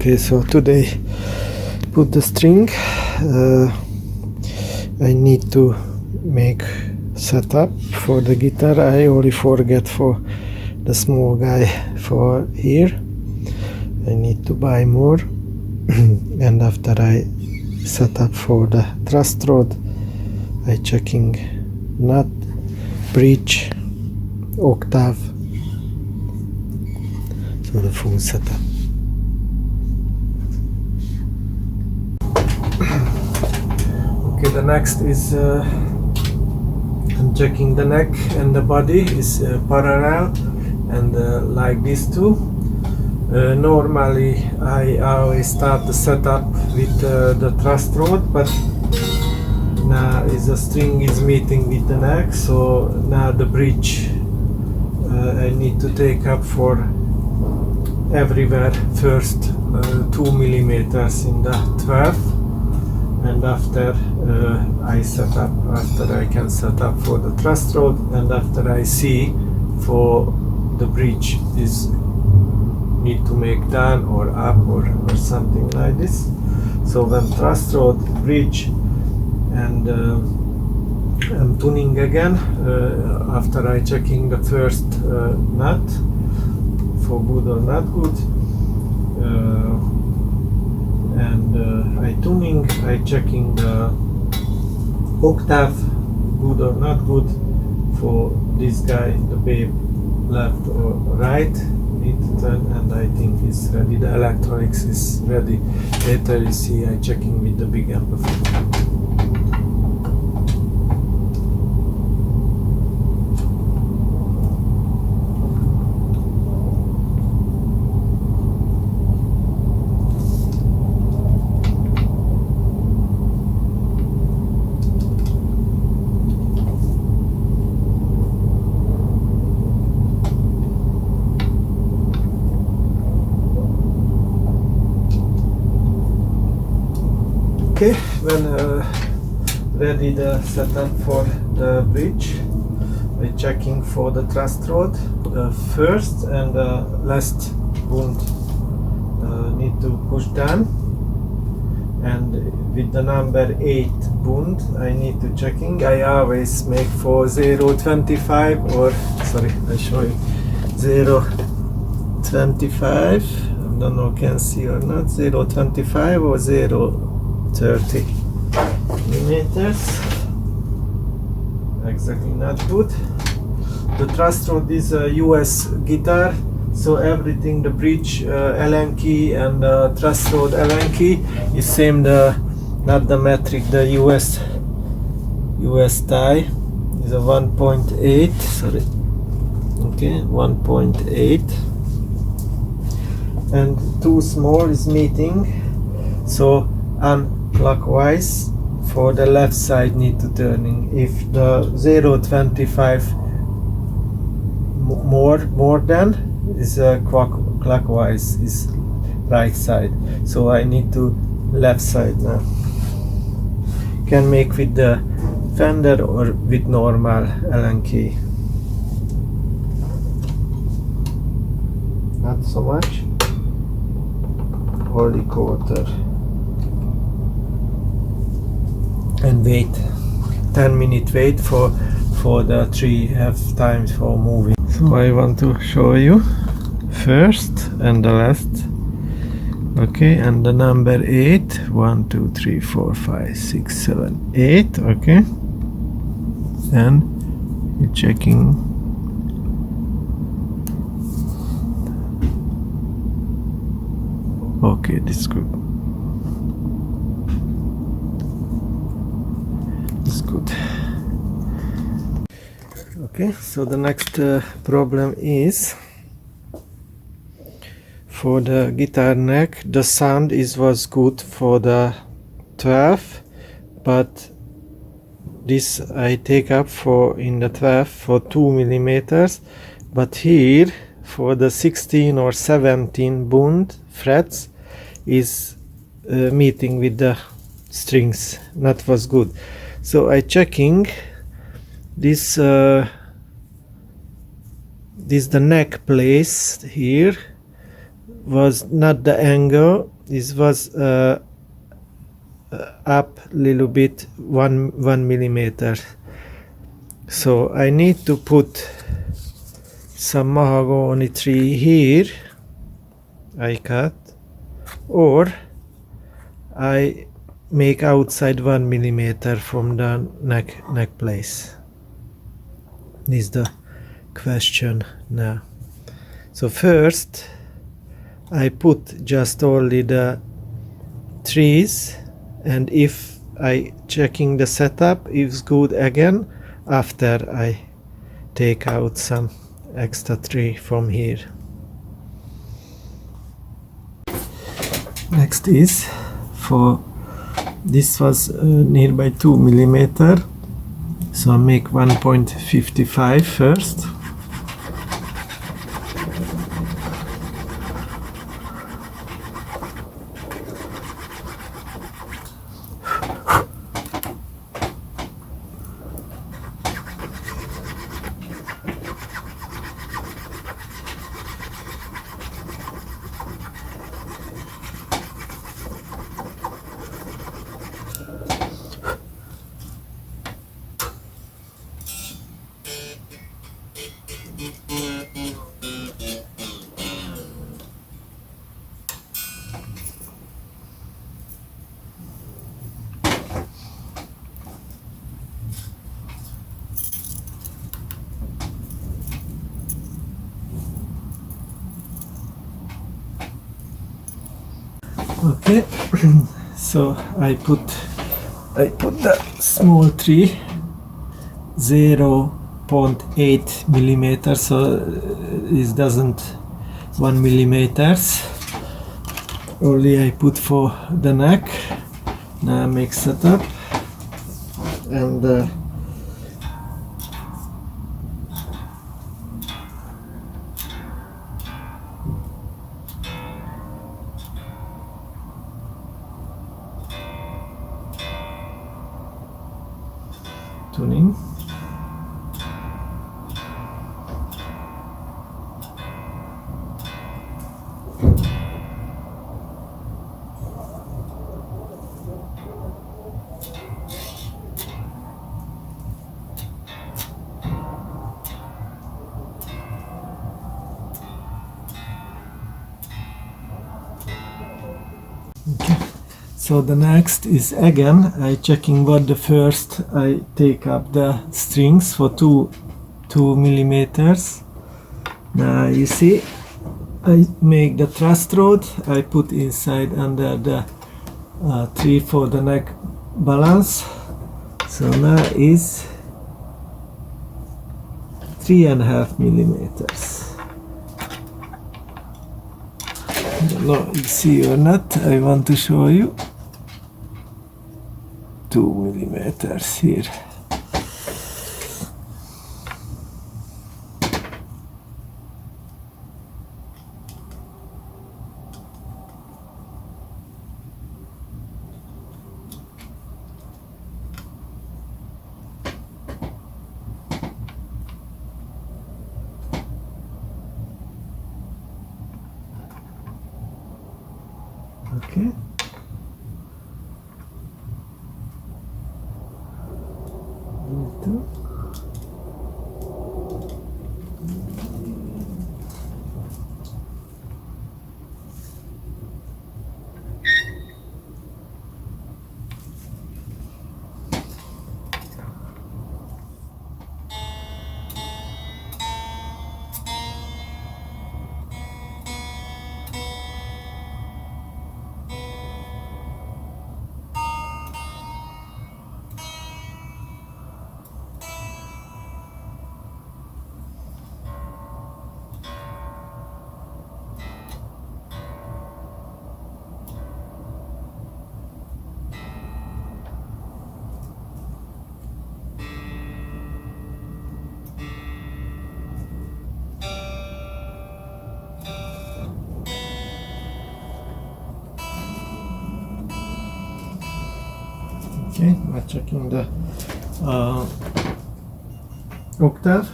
Okay, so today put the string. I need to make setup for the guitar. I only forget for the small guy for here. I need to buy more. And after I set up for the truss rod, I checking nut, bridge, octave, so the full setup. Okay, the next is I'm checking the neck and the body is parallel and like this too. Normally I always start the setup with the truss rod, but now the string is meeting with the neck, so now the bridge I need to take up for everywhere first 2 millimeters in the 12, and after after I can set up for the truss rod, and after I see for the bridge is need to make down or up or something like this. So when truss rod, bridge, and I'm tuning again after I checking the first nut for good or not good, and I tuning, I checking the octave good or not good for this guy, the babe, left or right. And I think it's ready. The electronics is ready. Later you see I checking with the big amplifier. Okay, when ready the setup for the bridge, I checking for the truss rod first, and last wound need to push down, and with the number 8 wound I need to checking. I always make for 0.25 or sorry, I show you 0.25. I don't know can see or not. 0.25 or 0.30 millimeters. Exactly not good. The truss rod is a US guitar, so everything, the bridge Allen key and the truss rod Allen key is same, the not the metric, the US tie is a 1.8, sorry, okay, 1.8, and too small is meeting, so clockwise for the left side need to turning. If the 0.25 more than is clockwise is right side, so I need to left side now. Can make with the Fender or with normal Allen key. Not so much. Only quarter. And wait 10-minute wait for the 3.5 times for moving. So I want to show you first and the last. Okay, and the number 8, 1 2 3 4 5 6 7 8. Okay, and you're checking. Okay, this is good. Good. Okay, so the next problem is for the guitar neck. The sound was good for the 12, but this I take up for in the 12 for 2 millimeters, but here for the 16 or 17 wound frets is meeting with the strings, not was good. So I checking this the neck place here was not the angle This was up little bit, one millimeter. So I need to put some mahogany tree here. I cut, or I make outside 1 millimeter from the neck place. This is the question now. So first I put just only the trees, and if I checking the setup is good again, after I take out some extra tree from here. Next is for this was nearby 2 millimeter, so I make 1.55 first. Okay, so I put the small tree, 0.8 millimeters, so this doesn't 1 millimeters. Only I put for the neck. Now I make setup, and tuning. Okay. So the next is again I checking what the first I take up the strings for 2 millimeters. Now you see I make the truss rod, I put inside under the tree for the neck balance. So now is 3.5 millimeters. I don't know if you see or not, I want to show you 2 millimeters here. Okay. These two. Okay, we're checking the octave.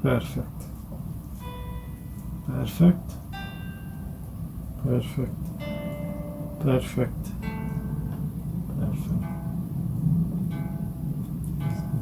Perfect. Perfect. Perfect. Perfect. Perfect.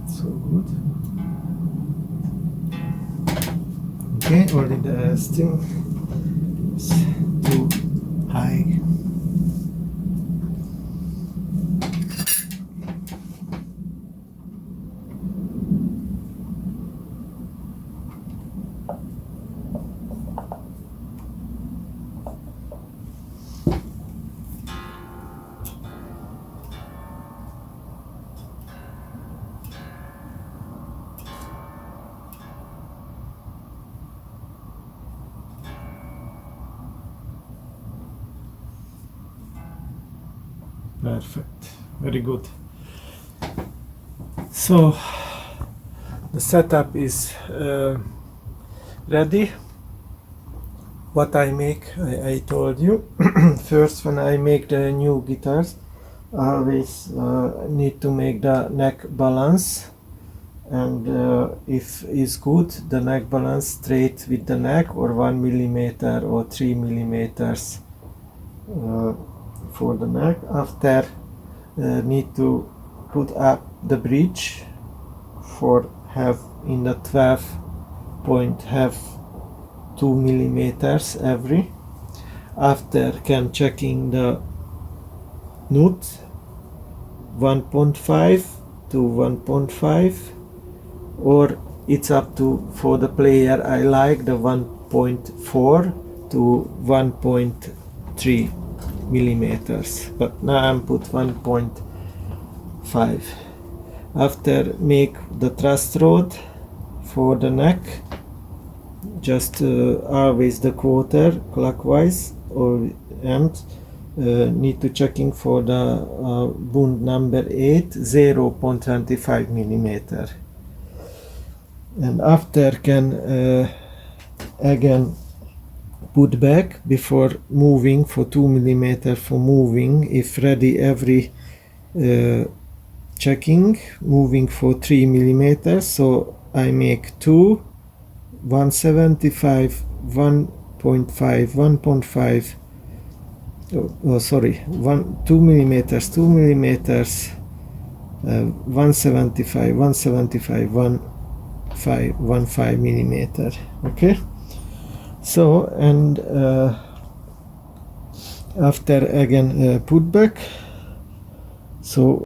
It's so good. Okay, only the string is too high. Perfect, very good. So the setup is ready. What I make, I told you. First, when I make the new guitars, I always need to make the neck balance, and if is good, the neck balance straight with the neck, or 1 millimeter or 3 millimeters for the neck. After need to put up the bridge for have in the 12 point have 2 millimeters every. After can checking the nut 1.5 to 1.5, or it's up to, for the player I like the 1.4 to 1.3 millimeters, but now I'm put 1.5. After make the truss rod for the neck, just always the quarter clockwise, or and need to checking for the bund number 8, 0.25 millimeter. And after can again put back before moving for 2 millimeter for moving, if ready every checking, moving for 3 millimeters. So I make 2, 175, 1.5, 1.5, oh sorry, 2 millimeters, 2 millimeters, 175, 175, 1.5 millimeter. Okay, so and after again put back, so